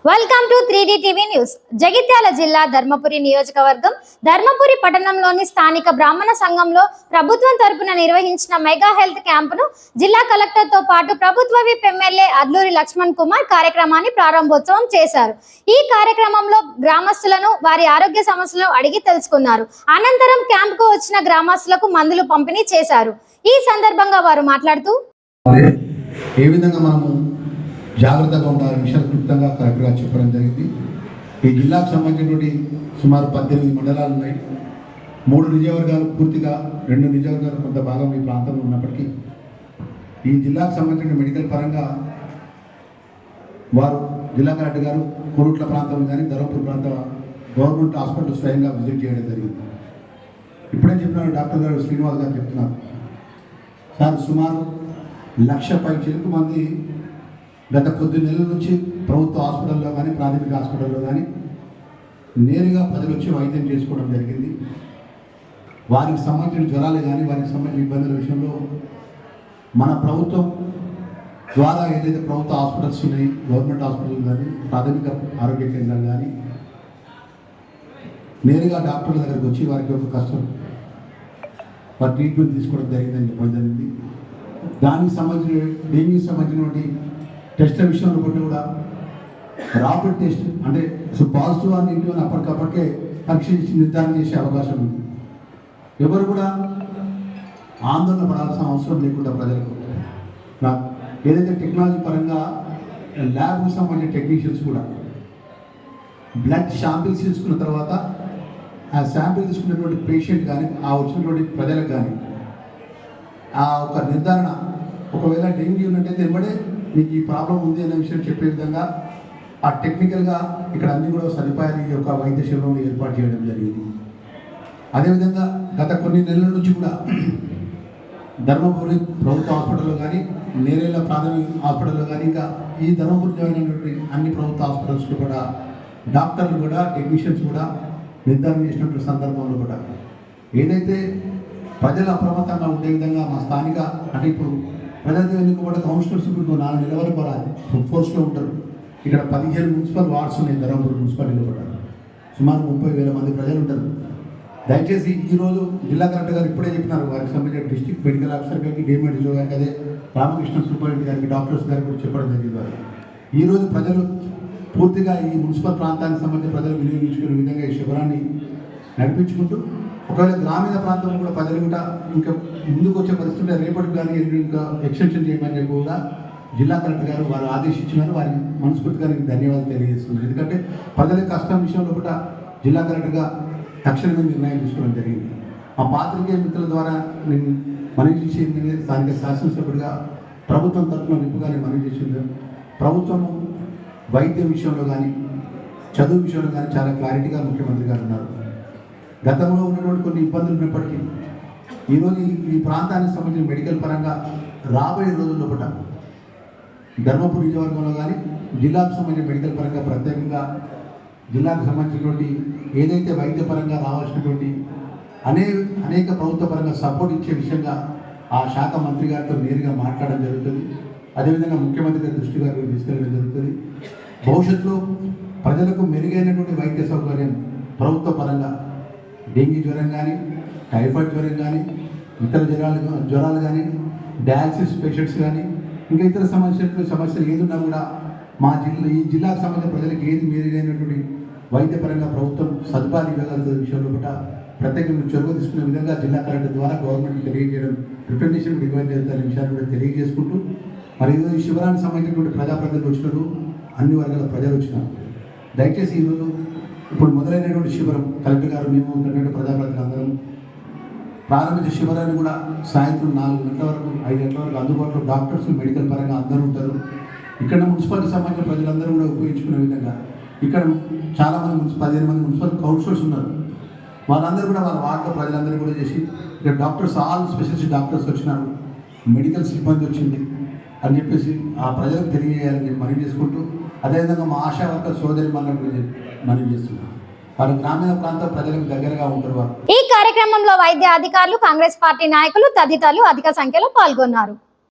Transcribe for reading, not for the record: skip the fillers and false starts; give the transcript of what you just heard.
Welcome to 3D TV news. Jagtial జిల్లా ధర్మపురి నియోజకవర్గం ధర్మపురి పట్టణంలోని స్థానిక బ్రాహ్మణ సంఘంలో ప్రభుత్వం తరపున నిర్వహించిన మెగా హెల్త్ క్యాంపును జిల్లా కలెక్టర్ తో పాటు ప్రభుత్వ విప్ ఎమ్మెల్యే అడ్లూరి లక్ష్మణ్ కుమార్ కార్యక్రమాన్ని ప్రారంభోత్సవం చేశారు. ఈ కార్యక్రమంలో గ్రామస్తులను వారి ఆరోగ్య సమస్యలను అడిగి తెలుసుకున్నారు. అనంతరం క్యాంపుకు వచ్చిన గ్రామస్తులకు మందులు పంపిణీ చేశారు. ఈ సందర్భంగా వారు మాట్లాడుతూ ఏ విధంగా మనము జాగ్రత్తగా ఉండాలని విషయాలు క్లుప్తంగా కరెక్ట్గా చెప్పడం జరిగింది. ఈ జిల్లాకు సంబంధించినటువంటి సుమారు 18 మండలాలు ఉన్నాయి. 3 నియోజకవర్గాలు పూర్తిగా 2 నియోజకవర్గాలు కొంత భాగం ఈ ప్రాంతంలో ఉన్నప్పటికీ ఈ జిల్లాకు సంబంధించిన మెడికల్ పరంగా వారు జిల్లా కలెక్టర్ గారు కోరుట్ల ప్రాంతంలో కానీ ధర్మపురి ప్రాంత గవర్నమెంట్ హాస్పిటల్ స్వయంగా విజిట్ చేయడం జరిగింది. ఇప్పుడే చెప్పినారు డాక్టర్ గారు శ్రీనివాస్ గారు చెప్తున్నారు, సార్ సుమారు 1,00,000 పైచిలకు మంది గత కొద్ది నెలల నుంచి ప్రభుత్వ హాస్పిటల్లో కానీ ప్రాథమిక హాస్పిటల్లో కానీ నేరుగా ప్రజలు వచ్చి వైద్యం చేసుకోవడం జరిగింది. వారికి సంబంధించిన జ్వరాలు కానీ వారికి సంబంధించిన ఇబ్బందుల విషయంలో మన ప్రభుత్వం ద్వారా ఏదైతే ప్రభుత్వ హాస్పిటల్స్ ఉన్నాయి, గవర్నమెంట్ హాస్పిటల్ కానీ ప్రాథమిక ఆరోగ్య కేంద్రాలు కానీ నేరుగా డాక్టర్ల దగ్గరికి వచ్చి వారికి ఒక కష్టం వారి ట్రీట్మెంట్ తీసుకోవడం జరిగిందని చెప్పడం జరిగింది. దానికి సంబంధించిన డెంగ్యూకి సంబంధించినటువంటి టెస్ట్ల విషయంలో బట్టి కూడా రాపిడ్ టెస్ట్ అంటే పాజిటివ్ అని నెగిటివ్ అని అప్పటికప్పటికే పరీక్షించి నిర్ధారణ చేసే అవకాశం ఉంది. ఎవరు కూడా ఆందోళన పడాల్సిన అవసరం లేకుండా ప్రజలకు ఏదైతే టెక్నాలజీ పరంగా ల్యాబ్కి సంబంధించిన టెక్నీషియన్స్ కూడా బ్లడ్ శాంపిల్స్ తీసుకున్న తర్వాత ఆ శాంపిల్ తీసుకున్నటువంటి పేషెంట్ కానీ ఆ వచ్చినటువంటి ప్రజలకు కానీ ఆ ఒక నిర్ధారణ ఒకవేళ డెంగ్యూ ఉన్నట్టయితే వెంబడే మీకు ఈ ప్రాబ్లం ఉంది అనే విషయం చెప్పే విధంగా ఆ టెక్నికల్గా ఇక్కడ అన్ని కూడా సదుపాయాలు ఈ యొక్క వైద్య శిబిరంలో ఏర్పాటు చేయడం జరిగింది. అదేవిధంగా గత కొన్ని నెలల నుంచి కూడా ధర్మపురి ప్రభుత్వ హాస్పిటల్లో కానీ నేరేళ్ల ప్రాథమిక హాస్పిటల్లో కానీ ఇంకా ఈ ధర్మపురి జరిగినటువంటి అన్ని ప్రభుత్వ హాస్పిటల్స్లో కూడా డాక్టర్లు కూడా టెక్నీషియన్స్ కూడా నిర్ధారణ చేసినటువంటి సందర్భంలో కూడా ఏదైతే ప్రజలు అప్రమత్తంగా ఉండే విధంగా మా స్థానిక అంటే ఇప్పుడు ప్రజలు ఎన్నుకోబడ్డ కౌన్సిలర్స్ ఇప్పుడు 4 నెలల వరకు వారు ఫోర్స్లో ఉంటారు. ఇక్కడ 15 మున్సిపల్ వార్డ్స్ ఉన్నాయి. ధర్మపురి మున్సిపాలిటీలో కూడా సుమారు 30,000 మంది ప్రజలు ఉంటారు. దయచేసి ఈరోజు జిల్లా కలెక్టర్ గారు ఇప్పుడే చెప్పినారు వారికి సంబంధించిన డిస్ట్రిక్ట్ మెడికల్ ఆఫీసర్ గారికి డిఎంఎడ్ఓ గారికి అదే రామకృష్ణ సూపరింటెండెంట్ గారికి డాక్టర్స్ గారికి కూడా చెప్పడం జరిగింది. వారు ఈరోజు ప్రజలు పూర్తిగా ఈ మున్సిపల్ ప్రాంతానికి సంబంధించిన ప్రజలు వినియోగించుకునే విధంగా ఈ శిబిరాన్ని నడిపించుకుంటూ ఒకవేళ గ్రామీణ ప్రాంతంలో కూడా ప్రజలు కూడా ఇంకా ముందుకు వచ్చే పరిస్థితుల్లో రేపటికి కానీ ఇంకా ఎక్స్టెన్షన్ చేయమని చెప్పి కూడా జిల్లా కలెక్టర్ గారు వారు ఆదేశించినారు. వారికి మనస్ఫూర్తిగా ధన్యవాదాలు తెలియజేస్తున్నారు. ఎందుకంటే ప్రజల కష్టం విషయంలో కూడా జిల్లా కలెక్టర్గా తక్షణమే నిర్ణయం తీసుకోవడం జరిగింది. మా పాత్రికేయ మిత్రుల ద్వారా నేను మనవి చేసేది స్థానిక శాసనసభ్యుడిగా ప్రభుత్వం తరఫున విప్పుగా నేను మనవి చేసింది, ప్రభుత్వం వైద్యం విషయంలో కానీ చదువు విషయంలో కానీ చాలా క్లారిటీగా ముఖ్యమంత్రి గారు ఉన్నారు. గతంలో ఉన్నటువంటి కొన్ని ఇబ్బందులు ఉన్నప్పటికీ ఈరోజు ఈ ప్రాంతానికి సంబంధించిన మెడికల్ పరంగా రాబోయే రోజుల్లో కూడా ధర్మపురి నియోజకవర్గంలో కానీ జిల్లాకు సంబంధించిన మెడికల్ పరంగా ప్రత్యేకంగా జిల్లాకు సంబంధించినటువంటి ఏదైతే వైద్య పరంగా రావాల్సినటువంటి అనేక ప్రభుత్వ పరంగా సపోర్ట్ ఇచ్చే విషయంగా ఆ శాఖ మంత్రి గారితో నేరుగా మాట్లాడడం జరుగుతుంది. అదేవిధంగా ముఖ్యమంత్రి గారి దృష్టి గారికి తీసుకెళ్ళడం జరుగుతుంది. భవిష్యత్తులో ప్రజలకు మెరుగైనటువంటి వైద్య సౌకర్యం ప్రభుత్వ పరంగా డెంగ్యూ జ్వరం కానీ టైఫాయిడ్ జ్వరం కానీ ఇతర జ్వరాలు కానీ డయాలసిస్ పేషెంట్స్ కానీ ఇంకా ఇతర సమస్యలు ఏదున్నా కూడా ఈ జిల్లాకు సంబంధించిన ప్రజలకు ఏది మెరుగైనటువంటి వైద్యపరంగా ప్రభుత్వం సదుపాయాలు ఇవ్వగలుగుతున్న విషయంలో కూడా ప్రత్యేకంగా చొరవ తీసుకునే విధంగా జిల్లా కలెక్టర్ ద్వారా గవర్నమెంట్కి తెలియజేయడం రిప్రజెంటేషన్ డివైడ్ చేయాలనే విషయాన్ని కూడా తెలియజేసుకుంటూ మరి ఈరోజు ఈ శిబిరానికి సంబంధించినటువంటి ప్రజాప్రతినిధులు వచ్చినారు, అన్ని వర్గాల ప్రజలు వచ్చినారు. దయచేసి ఈరోజు ఇప్పుడు మొదలైనటువంటి శిబిరం కలెక్టర్ గారు మేము ఉన్నటువంటి ప్రజాప్రతినిధులు అందరం ప్రారంభించే శిబిరాన్ని కూడా సాయంత్రం 4 గంటల వరకు 5 గంటల వరకు అందుబాటులో డాక్టర్స్ మెడికల్ పరంగా అందరూ ఉంటారు. ఇక్కడ మున్సిపాలిటీ సంబంధించిన ప్రజలందరూ కూడా ఉపయోగించుకునే విధంగా ఇక్కడ చాలామంది 15 మంది మున్సిపల్ కౌన్సిలర్స్ ఉన్నారు. వాళ్ళందరూ కూడా వాళ్ళ వార్డులో ప్రజలందరూ కూడా చేసి ఇక్కడ డాక్టర్స్ ఆల్ స్పెషలిస్ట్ డాక్టర్స్ వచ్చినారు, మెడికల్ సిబ్బంది వచ్చింది అని చెప్పేసి ఆ ప్రజలకు తెలియజేయాలని మనవి చేసుకుంటూ అదేవిధంగా మా ఆశా వర్కర్ సోదరి మనవి చేస్తున్నాం. వారు గ్రామీణ ప్రాంత ప్రజలకు దగ్గరగా ఉంటారు. ఈ కార్యక్రమంలో వైద్య అధికారులు, కాంగ్రెస్ పార్టీ నాయకులు తదితరులు అధిక సంఖ్యలో పాల్గొన్నారు.